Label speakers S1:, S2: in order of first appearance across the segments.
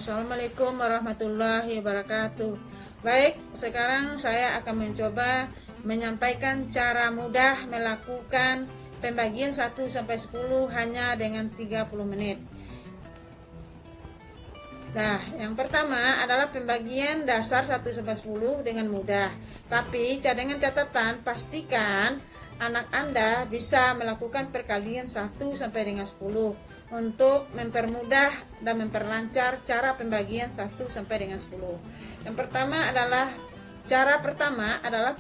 S1: Assalamualaikum warahmatullahi wabarakatuh. Baik, sekarang saya akan mencoba menyampaikan cara mudah melakukan pembagian 1 sampai 10 hanya dengan 30 menit. Nah, yang pertama adalah pembagian dasar 1 sampai 10 dengan mudah. Tapi dengan catatan pastikan anak Anda bisa melakukan perkalian 1 sampai dengan 10 untuk mempermudah dan memperlancar cara pembagian 1 sampai dengan 10. Yang pertama adalah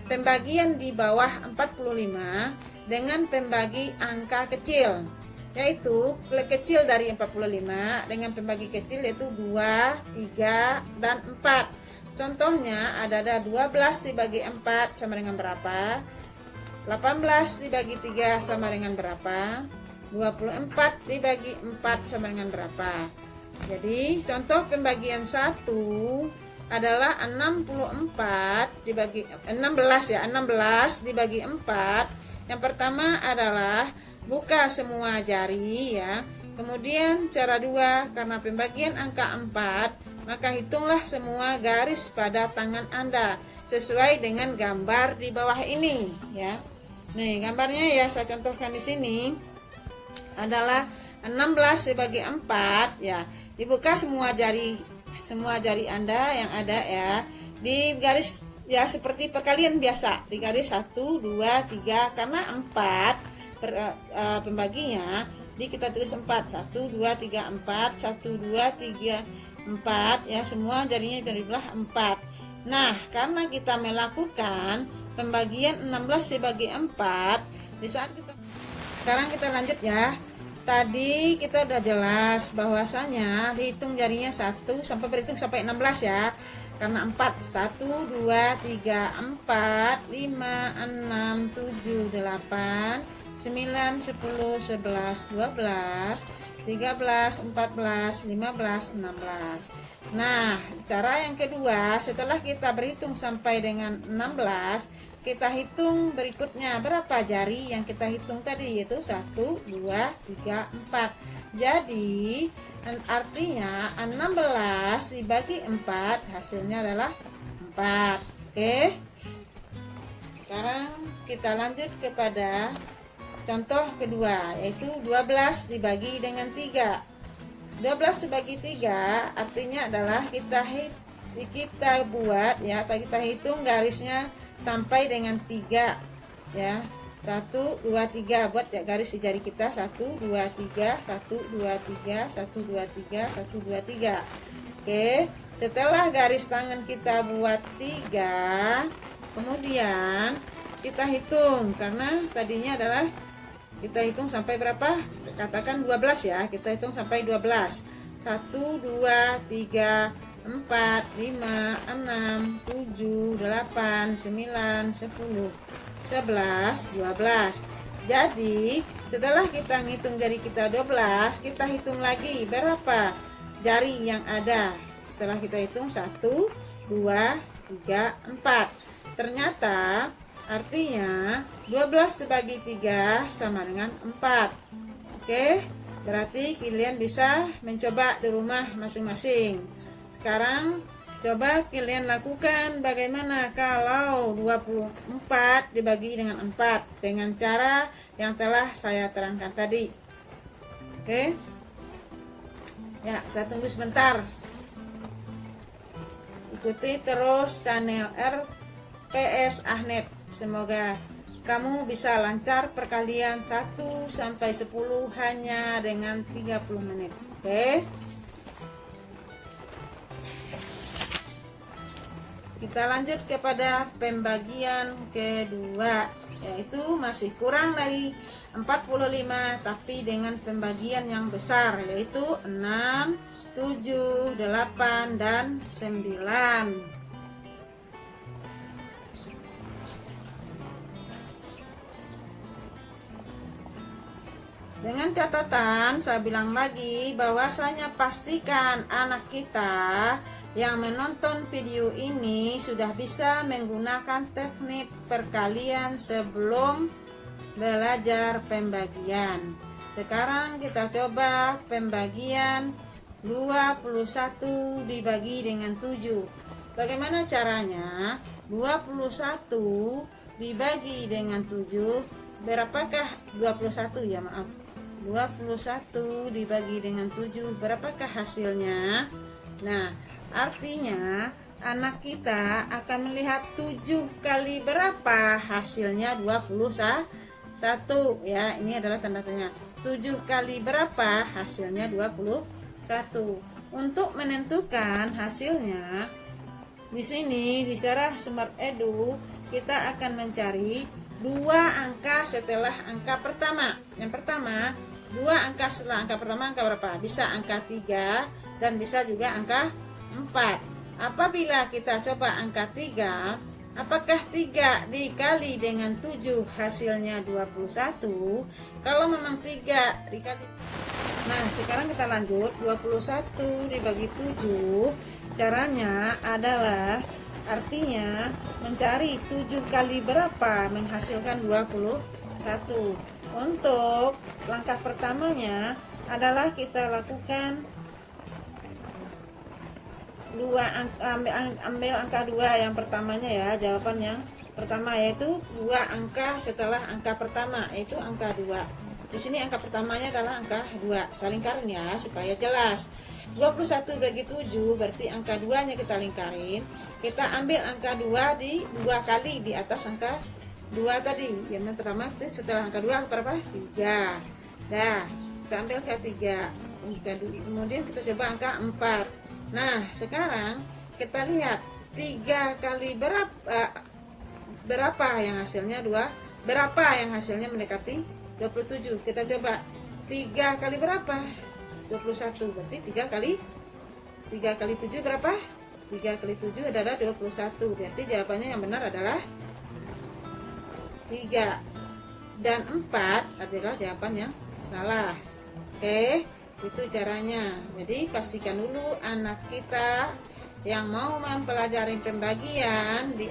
S1: pembagian di bawah 45 dengan pembagi angka kecil, yaitu kecil dari 45 dengan pembagi kecil yaitu 2, 3, dan 4. Contohnya ada 12 dibagi 4 sama dengan berapa? 18 dibagi 3 sama dengan berapa? 24 dibagi 4 sama dengan berapa? Jadi contoh pembagian 1 adalah 64 dibagi 16 ya, 16 dibagi 4. Yang pertama adalah buka semua jari ya. Kemudian cara 2, karena pembagian angka 4, maka hitunglah semua garis pada tangan Anda sesuai dengan gambar di bawah ini ya. Nih, gambarnya ya saya contohkan di sini adalah 16 dibagi 4 ya. Dibuka semua jari Anda yang ada ya. Di garis ya seperti perkalian biasa, di garis 1 2 3 karena 4 pembaginya kita tulis 4 1 2 3 4 1 2 3 4 ya, semua jarinya dibelah 4. Nah, karena kita melakukan pembagian 16 dibagi 4 di saat sekarang kita lanjut ya. Tadi kita udah jelas bahwasanya dihitung jarinya 1 sampai berhitung sampai 16 ya. Karena 4 1 2 3 4 5 6 7 8 9 10 11 12 13 14 15 16. Nah, cara yang kedua, setelah kita berhitung sampai dengan 16, kita hitung berikutnya berapa jari yang kita hitung tadi, yaitu 1 2 3 4. Jadi artinya 16 dibagi 4 hasilnya adalah 4. Oke. Sekarang kita lanjut kepada contoh kedua, yaitu 12 dibagi dengan 3. 12 dibagi 3 artinya adalah kita buat ya, atau kita hitung garisnya sampai dengan 3 ya. 1 2 3 buat ya garis di jari kita 1 2 3 1 2 3 1 2 3 1 2 3. Oke, setelah garis tangan kita buat 3, kemudian kita hitung, karena tadinya adalah kita hitung sampai berapa? Katakan 12 ya. Kita hitung sampai 12. 1 2 3 4 5 6 7 8 9 10 11 12. Jadi setelah kita ngitung jari kita 12, kita hitung lagi berapa jari yang ada. Setelah kita hitung 1 2 3 4. Ternyata artinya 12 dibagi 3 sama dengan 4. Oke, berarti kalian bisa mencoba di rumah masing-masing. Sekarang coba kalian lakukan bagaimana kalau 24 dibagi dengan 4 dengan cara yang telah saya terangkan tadi. Oke. Ya, saya tunggu sebentar. Ikuti terus channel RPS Ahnet. Semoga kamu bisa lancar perkalian 1 sampai 10 hanya dengan 30 menit. Oke. Kita lanjut kepada pembagian kedua, yaitu masih kurang dari 45 tapi dengan pembagian yang besar, yaitu 6, 7, 8, dan 9. Dengan catatan, saya bilang lagi bahwasanya pastikan anak kita yang menonton video ini sudah bisa menggunakan teknik perkalian sebelum belajar pembagian. Sekarang kita coba pembagian 21 dibagi dengan 7. Bagaimana caranya? 21 dibagi dengan 7, berapakah 21 ya, maaf. 21 dibagi dengan 7, berapakah hasilnya? Nah, artinya anak kita akan melihat 7 kali berapa, hasilnya 21 ya. Ini adalah tanda tanya. 7 kali berapa, hasilnya 21. Untuk menentukan hasilnya, di sini di Sarah Smart Edu kita akan mencari 2 angka setelah angka pertama. Yang pertama, 2 angka setelah angka pertama angka berapa? Bisa angka 3 dan bisa juga angka 4. Apabila kita coba angka 3, apakah 3 dikali dengan 7 hasilnya 21? Kalau memang 3 dikali. Nah, sekarang kita lanjut. 21 dibagi 7. Caranya adalah, artinya mencari 7 kali berapa menghasilkan 21. Untuk langkah pertamanya adalah kita lakukan ambil angka 2 yang pertamanya ya. Jawaban yang pertama yaitu 2 angka setelah angka pertama, yaitu angka 2. Di sini angka pertamanya adalah angka 2. Saya lingkarin ya supaya jelas. 21 bagi 7 berarti angka 2-nya kita lingkarin. Kita ambil angka 2 di 2 kali di atas angka 2 tadi. Yang pertama setelah angka 2 berapa? 3. Dah, kita ambil angka 3. Kemudian kita coba angka 4. Nah, sekarang kita lihat 3 kali berapa yang hasilnya 2, berapa yang hasilnya mendekati 27. Kita coba 3 kali berapa? 21. Berarti 3 kali 7 berapa? 3 kali 7 adalah 21. Berarti jawabannya yang benar adalah 3. Dan 4 adalah jawaban yang salah. Oke, itu caranya. Jadi pastikan dulu anak kita yang mau mempelajari pembagian di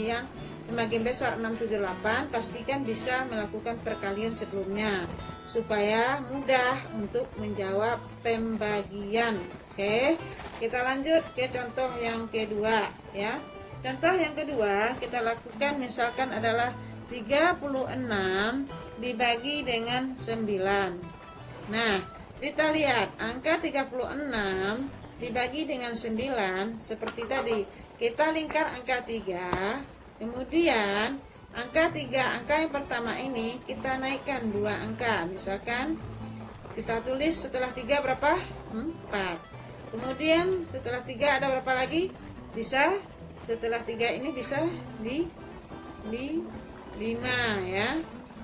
S1: yang pembagian besar 678, pastikan bisa melakukan perkalian sebelumnya supaya mudah untuk menjawab pembagian. Oke, kita lanjut ke contoh yang kedua ya. Contoh yang kedua kita lakukan misalkan adalah 36 dibagi dengan 9. Nah, kita lihat angka 36 dibagi dengan 9 seperti tadi. Kita lingkar angka 3. Kemudian angka 3, angka yang pertama ini kita naikkan 2 angka. Misalkan kita tulis setelah 3 berapa? 4. Kemudian setelah 3 ada berapa lagi? Bisa setelah 3 ini bisa di 5 ya.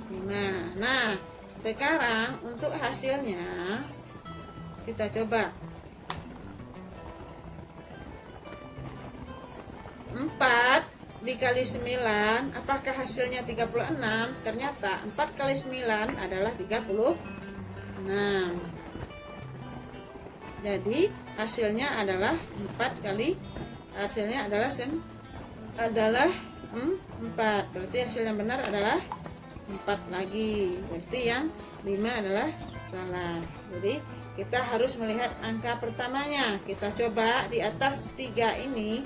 S1: 5. Nah, sekarang untuk hasilnya kita coba 4 dikali 9, apakah hasilnya 36? Ternyata 4 kali 9 adalah 36. Jadi hasilnya adalah 4 kali, hasilnya adalah 4. Berarti hasil yang benar adalah 4 lagi. Berarti yang 5 adalah salah. Jadi kita harus melihat angka pertamanya. Kita coba di atas 3 ini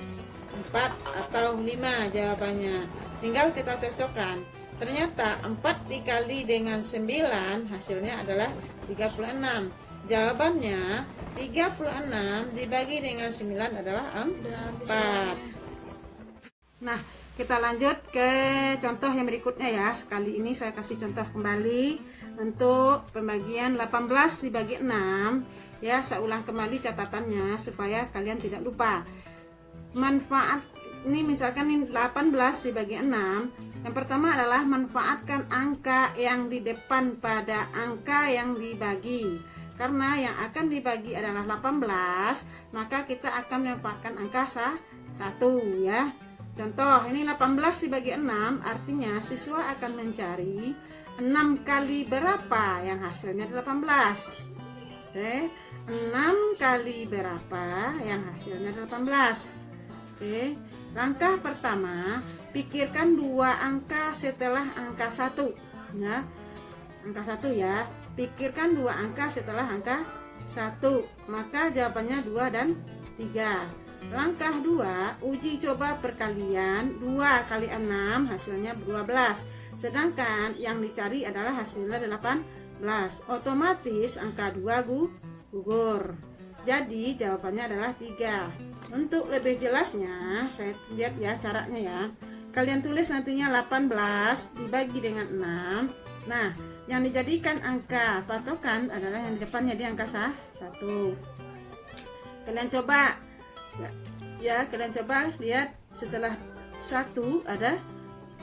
S1: 4 atau 5 jawabannya. Tinggal kita cocokkan. Ternyata 4 dikali dengan 9 hasilnya adalah 36. Jawabannya 36 dibagi dengan 9 adalah 4. Nah, kita lanjut ke contoh yang berikutnya ya. Sekali ini saya kasih contoh kembali untuk pembagian 18 dibagi 6 ya. Saya ulang kembali catatannya supaya kalian tidak lupa. Manfaat ini misalkan ini 18 dibagi 6. Yang pertama adalah manfaatkan angka yang di depan pada angka yang dibagi. Karena yang akan dibagi adalah 18, maka kita akan memanfaatkan angka 1 ya. Contoh, ini 18 dibagi 6, artinya siswa akan mencari 6 kali berapa yang hasilnya 18. Oke, 6 kali berapa yang hasilnya 18. Oke, langkah pertama, pikirkan 2 angka setelah angka 1 ya. Angka 1 ya. Pikirkan 2 angka setelah angka 1, maka jawabannya 2 dan 3. Langkah 2, uji coba perkalian 2 kali 6 hasilnya 12. Sedangkan yang dicari adalah hasilnya 18. Otomatis angka 2 gugur. Jadi jawabannya adalah 3. Untuk lebih jelasnya, saya lihat ya caranya ya. Kalian tulis nantinya 18 dibagi dengan 6. Nah, yang dijadikan angka patokan adalah yang di depannya, di angka 1. Kalian coba ya, kalian coba lihat setelah 1 ada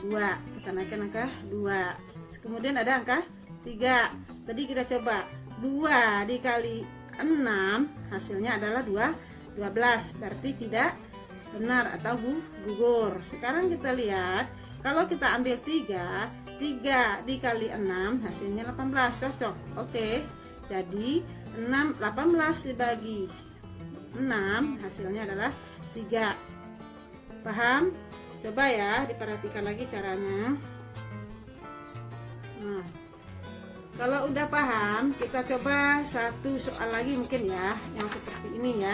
S1: 2. Kita naikkan angka 2. Kemudian ada angka 3. Tadi kita coba 2 dikali 6 hasilnya adalah 12. Berarti tidak benar atau gugur. Sekarang kita lihat kalau kita ambil 3 dikali 6 hasilnya 18. Cocok. Oke. Jadi 18 dibagi 6 hasilnya adalah 3. Paham? Coba ya diperhatikan lagi caranya. Nah, kalau udah paham, kita coba satu soal lagi mungkin ya, yang seperti ini ya.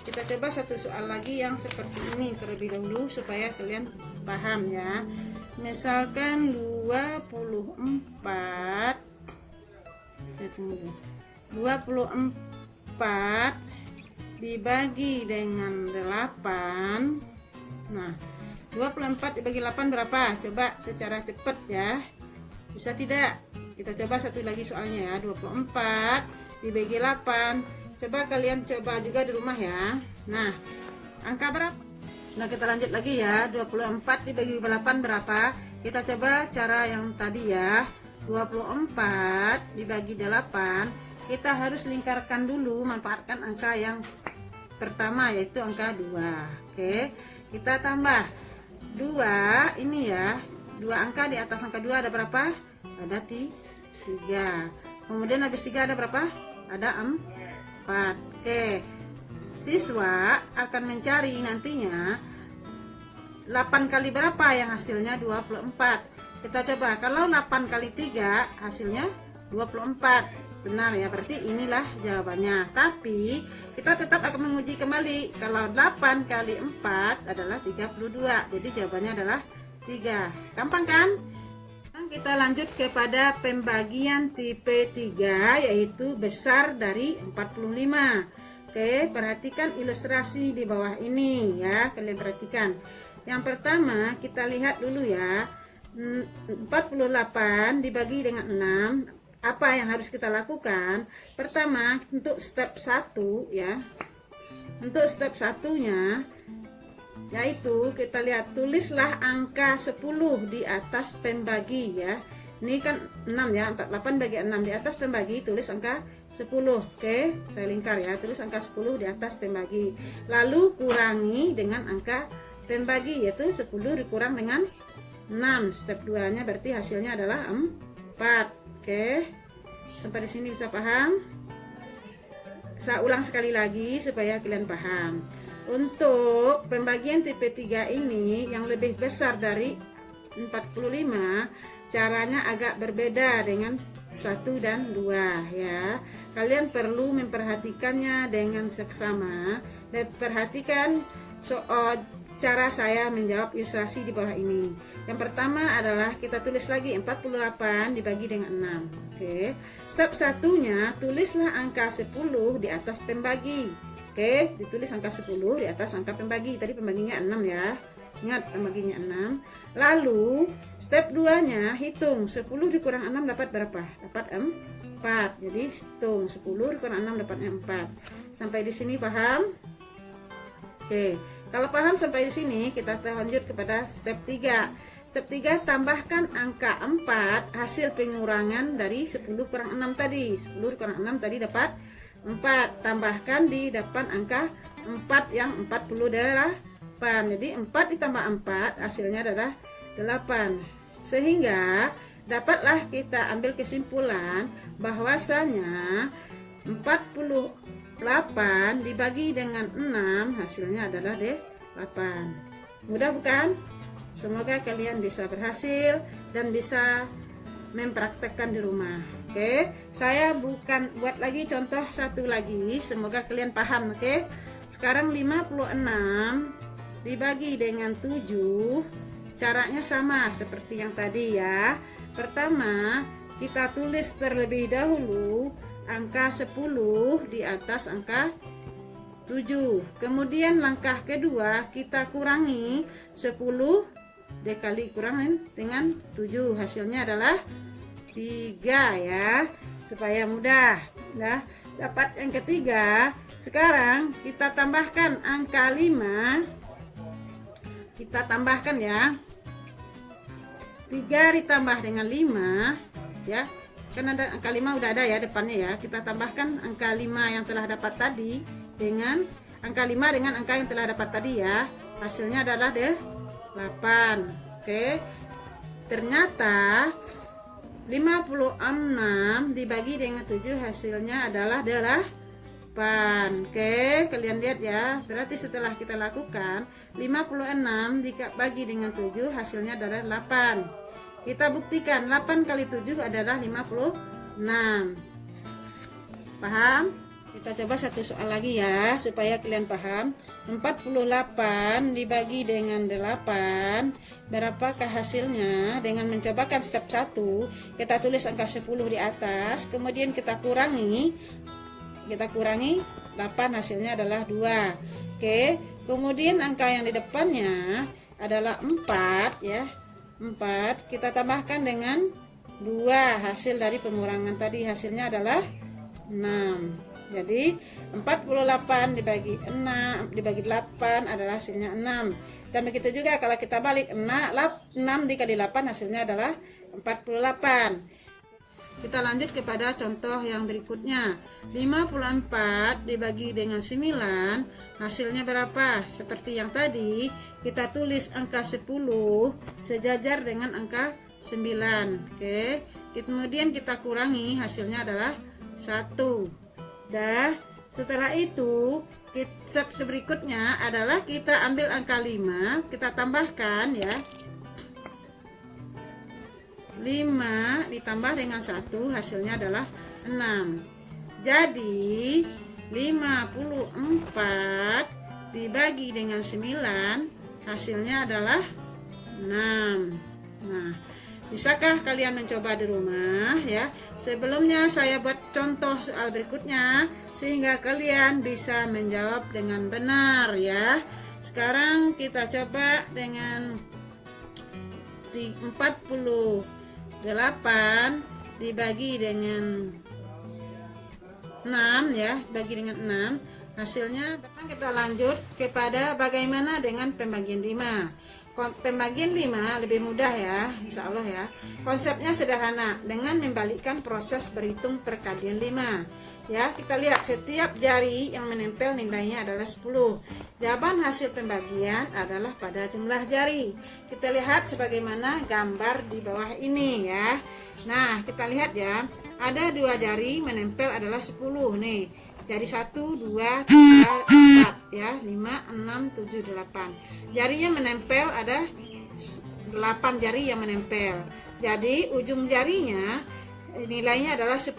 S1: Kita coba satu soal lagi yang seperti ini terlebih dahulu supaya kalian paham ya. Misalkan 24 dibagi dengan 8. Nah, 24 dibagi 8 berapa? Coba secara cepat ya. Bisa tidak? Kita coba satu lagi soalnya ya. 24 dibagi 8. Coba kalian coba juga di rumah ya. Nah, angka berapa? Nah, kita lanjut lagi ya. 24 dibagi 8 berapa? Kita coba cara yang tadi ya. 24 dibagi 8. Kita harus lingkarkan dulu, manfaatkan angka yang pertama yaitu angka 2. Oke, kita tambah 2 ini ya. 2 angka di atas angka 2 ada berapa? Ada 3. Kemudian habis 3 ada berapa? Ada 4. Oke, siswa akan mencari nantinya 8 kali berapa yang hasilnya 24. Kita coba, kalau 8 kali 3 hasilnya 24. Benar ya, berarti inilah jawabannya. Tapi kita tetap akan menguji kembali. Kalau 8 kali 4 adalah 32. Jadi jawabannya adalah 3. Gampang kan? Kita lanjut kepada pembagian tipe 3, yaitu besar dari 45. Oke, perhatikan ilustrasi di bawah ini ya. Kalian perhatikan. Yang pertama kita lihat dulu ya. 48 dibagi dengan 6. Apa yang harus kita lakukan? Pertama, untuk step 1 ya. Untuk step 1-nya yaitu kita lihat, tulislah angka 10 di atas pembagi ya. Ini kan 6 ya, 48 bagi 6 di atas pembagi, tulis angka 10. Oke, saya lingkar ya, tulis angka 10 di atas pembagi. Lalu kurangi dengan angka pembagi, yaitu 10 dikurang dengan 6. Step 2-nya berarti hasilnya adalah 4. Oke, sampai di sini bisa paham? Saya ulang sekali lagi supaya kalian paham. Untuk pembagian tipe 3 ini yang lebih besar dari 45, caranya agak berbeda dengan 1 dan 2 ya. Kalian perlu memperhatikannya dengan seksama dan perhatikan soal cara saya menjawab ilustrasi di bawah ini. Yang pertama adalah kita tulis lagi 48 dibagi dengan 6. Oke. Step 1-nya, tulislah angka 10 di atas pembagi. Oke, ditulis angka 10 di atas angka pembagi. Tadi pembaginya 6 ya. Ingat pembaginya 6. Lalu step 2-nya hitung 10 dikurang 6 dapat berapa? Dapat 4. Jadi hitung 10 dikurang 6 dapatnya 4. Sampai di sini paham? Oke. Kalau paham sampai di sini, kita lanjut kepada step 3. Step 3, tambahkan angka 4 hasil pengurangan dari 10 kurang 6 tadi. 10 kurang 6 tadi dapat 4. Tambahkan di depan angka 4 yang 48. Jadi 4 ditambah 4 hasilnya adalah 8. Sehingga dapatlah kita ambil kesimpulan bahwasanya 48 dibagi dengan 6 hasilnya adalah 8. Mudah bukan? Semoga kalian bisa berhasil dan bisa mempraktekkan di rumah. Oke, saya bukan buat lagi contoh satu lagi, semoga kalian paham. Oke, sekarang 56 dibagi dengan 7, caranya sama seperti yang tadi ya. Pertama, kita tulis terlebih dahulu angka 10 di atas angka 7. Kemudian langkah kedua, kita kurangi 10 dikali kurangin dengan 7, hasilnya adalah 3 ya, supaya mudah. Nah, dapat yang ketiga. Sekarang kita tambahkan angka 5. Kita tambahkan ya. 3 ditambah dengan 5 ya. Kan ada angka 5 udah ada ya depannya ya. Kita tambahkan angka 5 yang telah dapat tadi dengan angka 5 dengan angka yang telah dapat tadi ya. Hasilnya adalah 8. Oke. Ternyata 56 dibagi dengan 7 hasilnya adalah 8. Oke, kalian lihat ya. Berarti setelah kita lakukan 56 dibagi dengan 7 hasilnya adalah 8. Kita buktikan 8 kali 7 adalah 56. Paham? Kita coba satu soal lagi ya supaya kalian paham. 48 dibagi dengan 8, berapakah hasilnya? Dengan mencobakan step 1, kita tulis angka 10 di atas, kemudian kita kurangi 8, hasilnya adalah 2. Oke, kemudian angka yang di depannya adalah 4 ya. 4 kita tambahkan dengan 2, hasil dari pengurangan tadi hasilnya adalah 6. Jadi 48 dibagi 8 adalah hasilnya 6. Dan begitu juga kalau kita balik 6 dikali 8 hasilnya adalah 48. Kita lanjut kepada contoh yang berikutnya. 54 dibagi dengan 9 hasilnya berapa? Seperti yang tadi, kita tulis angka 10 sejajar dengan angka 9. Oke. Kemudian kita kurangi, hasilnya adalah 1. Dah, setelah itu step berikutnya adalah kita ambil angka 5, kita tambahkan ya. 5 ditambah dengan 1 hasilnya adalah 6. Jadi 54 dibagi dengan 9 hasilnya adalah 6. Nah, bisakah kalian mencoba di rumah ya? Sebelumnya saya buat contoh soal berikutnya sehingga kalian bisa menjawab dengan benar ya. Sekarang kita coba dengan 48 dibagi dengan 6 ya, bagi dengan 6 hasilnya. Kita lanjut kepada bagaimana dengan pembagian 5. Pembagian 5 lebih mudah ya, insya Allah ya. Konsepnya sederhana dengan membalikkan proses berhitung perkalian 5 ya. Kita lihat setiap jari yang menempel nilainya adalah 10. Jawaban hasil pembagian adalah pada jumlah jari. Kita lihat sebagaimana gambar di bawah ini ya. Nah, kita lihat ya, ada 2 jari menempel adalah 10 nih. Jari 1, 2, 3, 4 ya, 5, 6, 7, 8. Jarinya menempel ada 8 jari yang menempel. Jadi ujung jarinya nilainya adalah 10.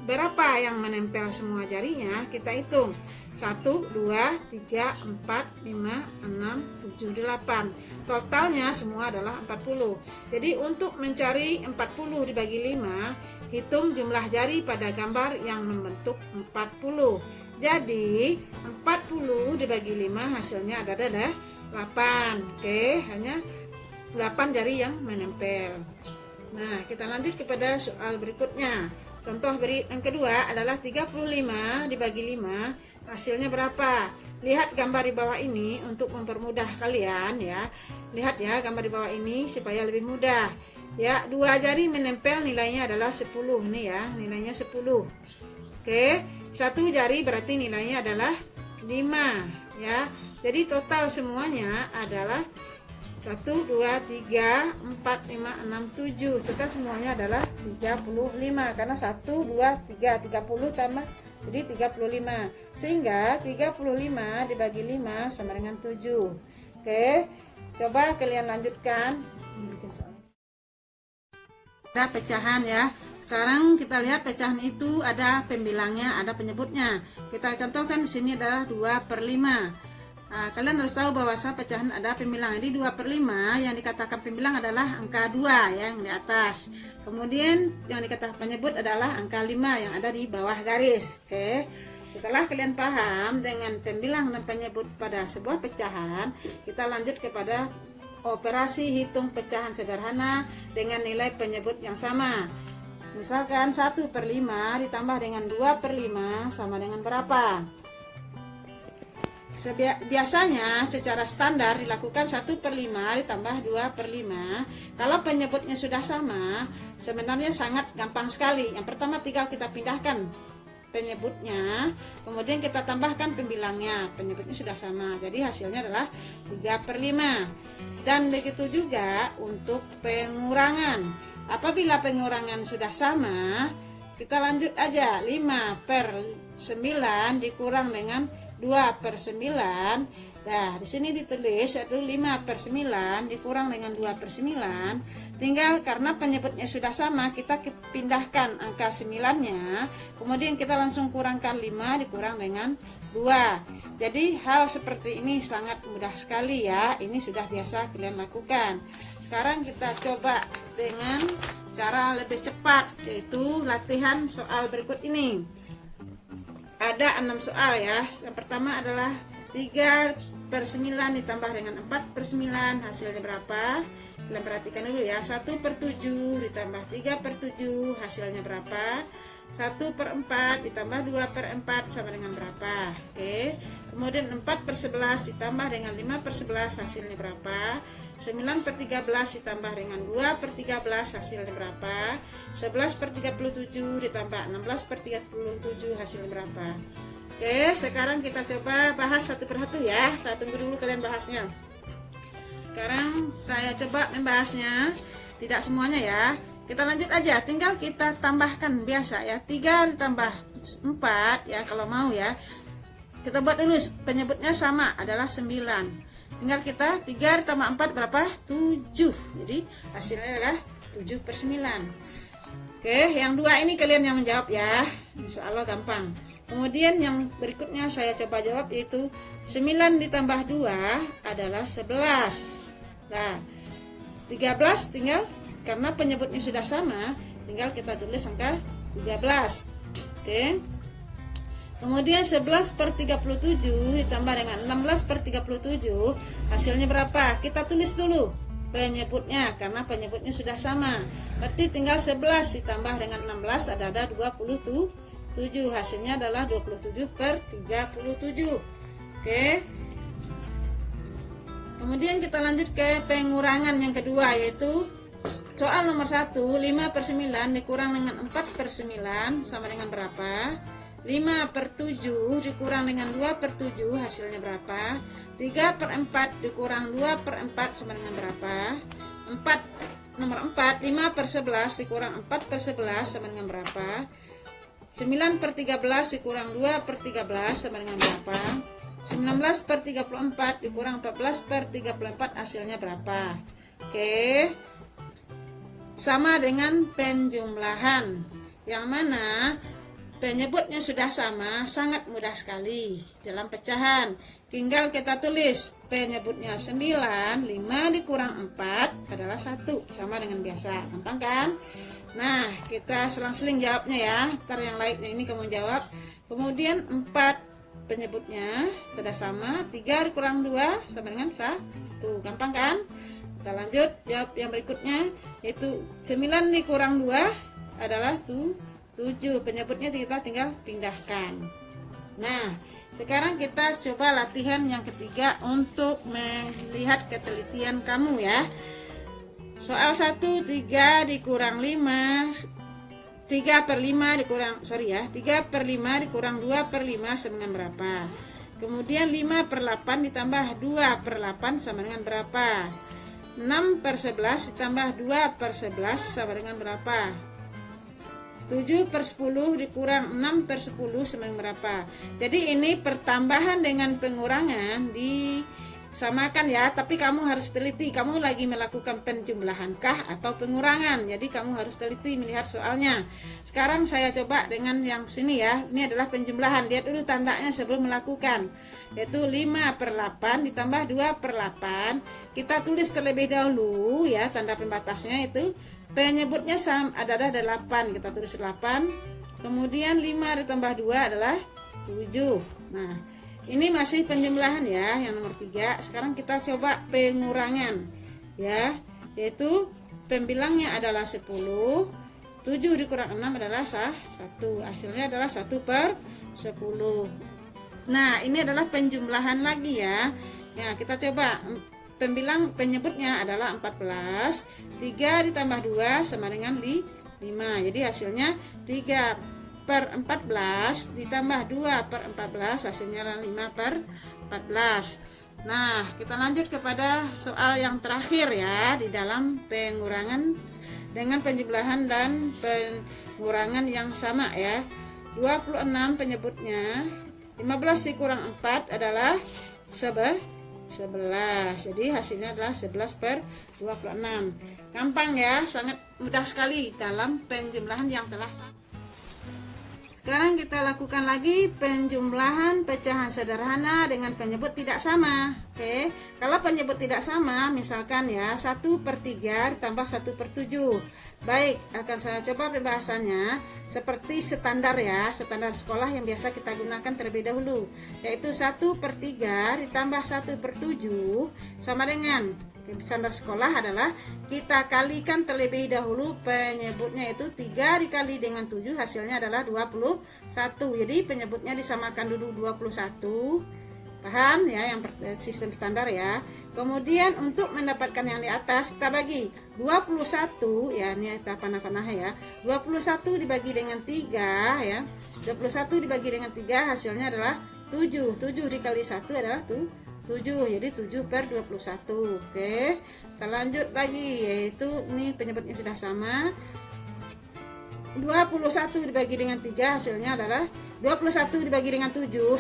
S1: Berapa yang menempel semua jarinya? Kita hitung. 1, 2, 3, 4, 5, 6, 7, 8. Totalnya semua adalah 40. Jadi untuk mencari 40 dibagi 5, hitung jumlah jari pada gambar yang membentuk 40. Jadi 40 dibagi 5 hasilnya adalah 8. Oke, hanya 8 jari yang menempel. Nah, kita lanjut kepada soal berikutnya. Contoh yang kedua adalah 35 dibagi 5 hasilnya berapa? Lihat gambar di bawah ini untuk mempermudah kalian ya. Lihat ya gambar di bawah ini supaya lebih mudah. Ya, 2 jari menempel nilainya adalah 10 nih ya, nilainya 10. Oke, 1 jari berarti nilainya adalah 5 ya. Jadi total semuanya adalah 1, 2, 3, 4, 5, 6, 7. Total semuanya adalah 35 karena 1, 2, 3, 30 tambah jadi 35. Sehingga 35 dibagi 5 sama dengan 7. Oke, coba kalian lanjutkan. Nah, pecahan ya. Sekarang kita lihat pecahan itu ada pembilangnya, ada penyebutnya. Kita contohkan di sini adalah 2/5. Nah, kalian harus tahu bahwa pecahan ada pembilang. Jadi 2/5 yang dikatakan pembilang adalah angka 2 yang di atas. Kemudian yang dikatakan penyebut adalah angka 5 yang ada di bawah garis. Oke. Setelah kalian paham dengan pembilang dan penyebut pada sebuah pecahan, kita lanjut kepada operasi hitung pecahan sederhana dengan nilai penyebut yang sama. Misalkan 1/5 ditambah dengan 2/5 sama dengan berapa? Biasanya secara standar dilakukan 1/5 ditambah 2/5. Kalau penyebutnya sudah sama, sebenarnya sangat gampang sekali. Yang pertama tinggal kita pindahkan penyebutnya, kemudian kita tambahkan pembilangnya. Penyebutnya sudah sama, jadi hasilnya adalah 3/5. Dan begitu juga untuk pengurangan. Apabila pengurangan sudah sama, kita lanjut aja. 5/9 dikurang dengan 2/9. Nah, di sini ditulis yaitu 5/9 dikurang dengan 2/9. Tinggal karena penyebutnya sudah sama, kita pindahkan angka 9-nya, kemudian kita langsung kurangkan 5 dikurang dengan 2. Jadi hal seperti ini sangat mudah sekali ya. Ini sudah biasa kalian lakukan. Sekarang kita coba dengan cara lebih cepat, yaitu latihan soal berikut ini. Ada 6 soal ya. Yang pertama adalah 3/9 ditambah dengan 4/9, hasilnya berapa? Kalian perhatikan dulu ya. 1/7 ditambah 3/7, hasilnya berapa? 1/4 ditambah 2/4 sama dengan berapa? Oke. Kemudian 4/11 ditambah dengan 5/11, hasilnya berapa? 9/13 ditambah dengan 2/13, hasilnya berapa? 11/37 ditambah 16/37, hasilnya berapa? Oke, sekarang kita coba bahas satu persatu ya. Saya tunggu dulu kalian bahasnya. Sekarang saya coba membahasnya, tidak semuanya ya. Kita lanjut aja, tinggal kita tambahkan biasa ya. 3 ditambah 4 ya kalau mau ya. Kita buat dulu penyebutnya sama adalah 9. Tinggal kita 3 ditambah 4 berapa? 7. Jadi hasilnya adalah 7/9. Oke, yang dua ini kalian yang menjawab ya. Insyaallah gampang. Kemudian yang berikutnya saya coba jawab, yaitu 9 ditambah 2 adalah 11. Nah, 13 tinggal karena penyebutnya sudah sama, tinggal kita tulis angka 13. Oke. Kemudian 11/37 ditambah dengan 16/37, hasilnya berapa? Kita tulis dulu penyebutnya karena penyebutnya sudah sama. Berarti tinggal 11 ditambah dengan 16 ada 27, hasilnya adalah 27/37. Oke. Kemudian kita lanjut ke pengurangan yang kedua, yaitu soal nomor 1, 5/9 dikurang dengan 4/9 sama dengan berapa? 5/7 dikurang dengan 2/7, hasilnya berapa? 3/4 dikurang 2/4 sama dengan berapa? Nomor 4, 5/11 dikurang 4/11 sama dengan berapa? 9/13 dikurang 2/13 sama dengan berapa? 19/34 dikurang 14/34, hasilnya berapa? Oke. Sama dengan penjumlahan, yang mana penyebutnya sudah sama, sangat mudah sekali dalam pecahan. Tinggal kita tulis penyebutnya 9, 5 dikurang 4 adalah 1, sama dengan biasa. Gampang kan? Nah, kita selang-seling jawabnya ya. Ntar yang lainnya ini kamu jawab. Kemudian 4 penyebutnya sudah sama, 3 dikurang 2 sama dengan 1. Gampang kan? Kita lanjut jawab yang berikutnya, yaitu 9 dikurang 2 adalah 7. Penyebutnya kita tinggal pindahkan. Nah, sekarang kita coba latihan yang ketiga untuk melihat ketelitian kamu ya. Soal 1, 3 dikurang 5, 3/5 dikurang 3/5 dikurang 2/5 sama dengan berapa? Kemudian 5/8 ditambah 2/8 sama dengan berapa? 6/11 ditambah 2/11 sama dengan berapa? 7/10 dikurang 6/10 sama dengan berapa? Jadi ini pertambahan dengan pengurangan samakan ya, tapi kamu harus teliti, kamu lagi melakukan penjumlahan kah atau pengurangan. Jadi kamu harus teliti melihat soalnya. Sekarang saya coba dengan yang sini ya. Ini adalah penjumlahan. Lihat dulu tandanya sebelum melakukan, yaitu 5/8 ditambah 2/8. Kita tulis terlebih dahulu ya, tanda pembatasnya itu penyebutnya adalah 8. Kita tulis 8. Kemudian 5 ditambah 2 adalah 7. Nah, ini masih penjumlahan ya, yang nomor 3. Sekarang kita coba pengurangan ya, yaitu pembilangnya adalah 10. 7 dikurang 6 adalah 1. Hasilnya adalah 1/10. Nah, ini adalah penjumlahan lagi ya. Ya, kita coba. Penyebutnya adalah 14. 3 ditambah 2 sama dengan 5. Jadi hasilnya 3/14 ditambah 2/14, hasilnya adalah 5/14. Nah, kita lanjut kepada soal yang terakhir ya, di dalam pengurangan dengan penjumlahan dan pengurangan yang sama ya. 26 penyebutnya, 15 dikurang 4 adalah 11. Jadi hasilnya adalah 11/26. Gampang ya, sangat mudah sekali dalam penjumlahan yang telah. Sekarang kita lakukan lagi penjumlahan pecahan sederhana dengan penyebut tidak sama. Oke, kalau penyebut tidak sama, misalkan ya 1/3 ditambah 1/7. Baik, akan saya coba pembahasannya seperti standar ya, standar sekolah yang biasa kita gunakan terlebih dahulu, yaitu 1/3 ditambah 1/7 sama dengan, standar sekolah adalah kita kalikan terlebih dahulu penyebutnya, itu 3 dikali dengan 7 hasilnya adalah 21. Jadi penyebutnya disamakan dulu 21. Paham ya, yang sistem standar ya. Kemudian untuk mendapatkan yang di atas kita bagi 21 ya, ini panah-panah ya. 21 dibagi dengan 3 ya. 21 dibagi dengan 3 hasilnya adalah 7. 7 dikali 1 adalah 7, jadi 7/21. Oke, kita lanjut lagi, yaitu ini penyebutnya sudah sama. 21 dibagi dengan 3 hasilnya adalah 21 dibagi dengan 7,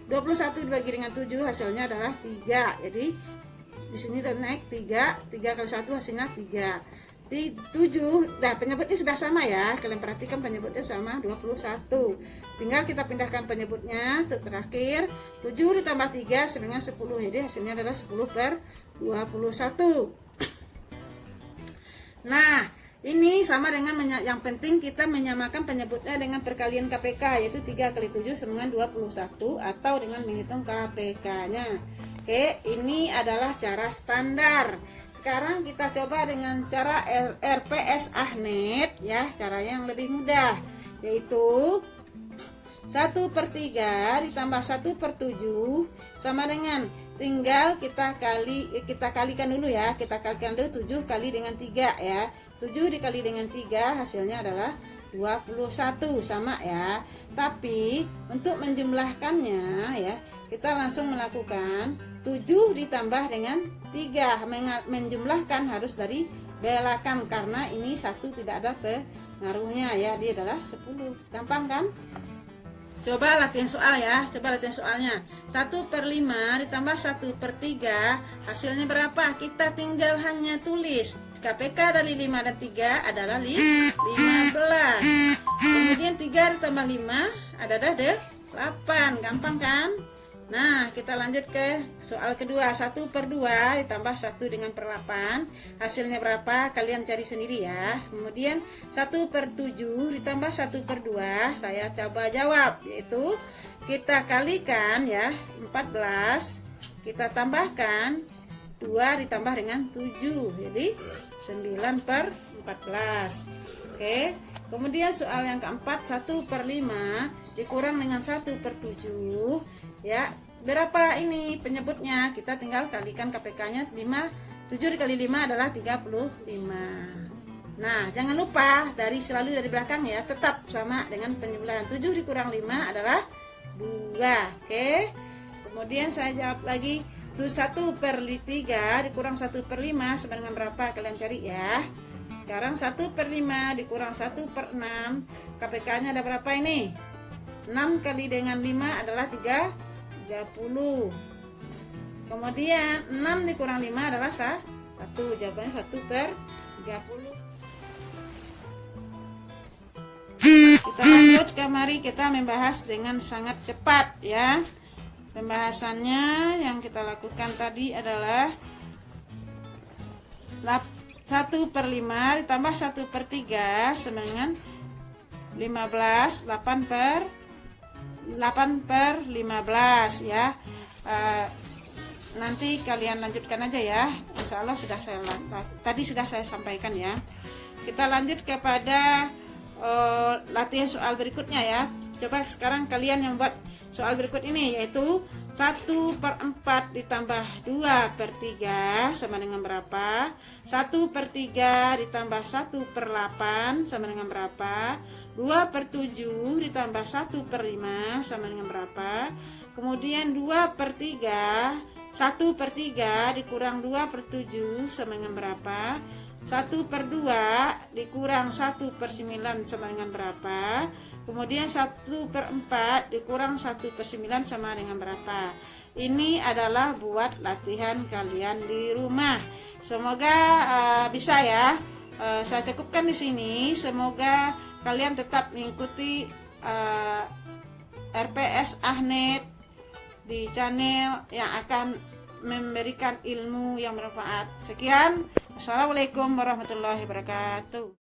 S1: 21 dibagi dengan 7 hasilnya adalah 3. Jadi di sini udah naik 3 kali 1 hasilnya 3. 7. Nah, penyebutnya sudah sama ya. Kalian perhatikan penyebutnya sama 21. Tinggal kita pindahkan penyebutnya terakhir. 7 ditambah 3 sama dengan 10. Jadi hasilnya adalah 10/21. Nah, ini sama dengan yang penting kita menyamakan penyebutnya dengan perkalian KPK, yaitu 3 kali 7 sama dengan 21, atau dengan menghitung KPK-nya. Oke, ini adalah cara standar. Sekarang kita coba dengan cara RPS Ahnet ya, cara yang lebih mudah, yaitu 1/3 ditambah 1/7 sama dengan, tinggal kita kalikan dulu ya, kita kalikan dulu 7 kali dengan 3 ya. 7 dikali dengan 3 hasilnya adalah 21 sama ya. Tapi untuk menjumlahkannya ya, kita langsung melakukan 7 ditambah dengan 3. Menjumlahkan harus dari belakang karena ini 1 tidak ada pengaruhnya ya, dia adalah 10. Gampang kan? Coba latihan soal ya, coba latihan soalnya. 1/5 ditambah 1/3 hasilnya berapa? Kita tinggal hanya tulis KPK dari 5 dan 3 adalah 15. Kemudian 3 ditambah 5 adalah 8. Gampang kan? Nah, kita lanjut ke soal kedua. 1/2 ditambah 1 dengan 8 hasilnya berapa? Kalian cari sendiri ya. Kemudian 1/7 ditambah 1/2 saya coba jawab, yaitu kita kalikan ya, 14 kita tambahkan 2 ditambah dengan 7, jadi 9/14. Oke, kemudian soal yang keempat, 1/5 dikurang dengan 1/7 ya, berapa ini penyebutnya? Kita tinggal kalikan KPK-nya. 7 dikali 5 adalah 35. Nah, jangan lupa selalu dari belakang ya, tetap sama dengan penjumlahan. 7 dikurang 5 adalah 2. Oke, kemudian saya jawab lagi, 1/3 dikurang 1/5 sama dengan berapa? Kalian cari ya. Sekarang 1/5 dikurang 1/6, KPK-nya ada berapa ini? 6 kali dengan 5 adalah 30. Kemudian 6 dikurang 5 adalah 1. Jawabannya 1/30. Kita lanjut ke, mari kita membahas dengan sangat cepat ya. Pembahasannya yang kita lakukan tadi adalah 1/5 ditambah 1/3 sama dengan 15. 8/15 ya. Nanti kalian lanjutkan aja ya. Insya Allah tadi sudah saya sampaikan ya. Kita lanjut kepada latihan soal berikutnya ya. Coba sekarang kalian yang buat soal berikut ini, yaitu 1/4 ditambah 2/3 sama dengan berapa? 1/3 ditambah 1/8 sama dengan berapa? 2/7 ditambah 1/5 sama dengan berapa? Kemudian 2/3, 1/3 dikurang 2/7 sama dengan berapa? 1/2 dikurang 1/9 sama dengan berapa? Kemudian 1/4 dikurang 1/9 sama dengan berapa? Ini adalah buat latihan kalian di rumah. Semoga bisa ya. Saya cukupkan di sini. Semoga kalian tetap mengikuti RPS Ahnet di channel yang akan memberikan ilmu yang bermanfaat. Sekian. Assalamualaikum warahmatullahi wabarakatuh.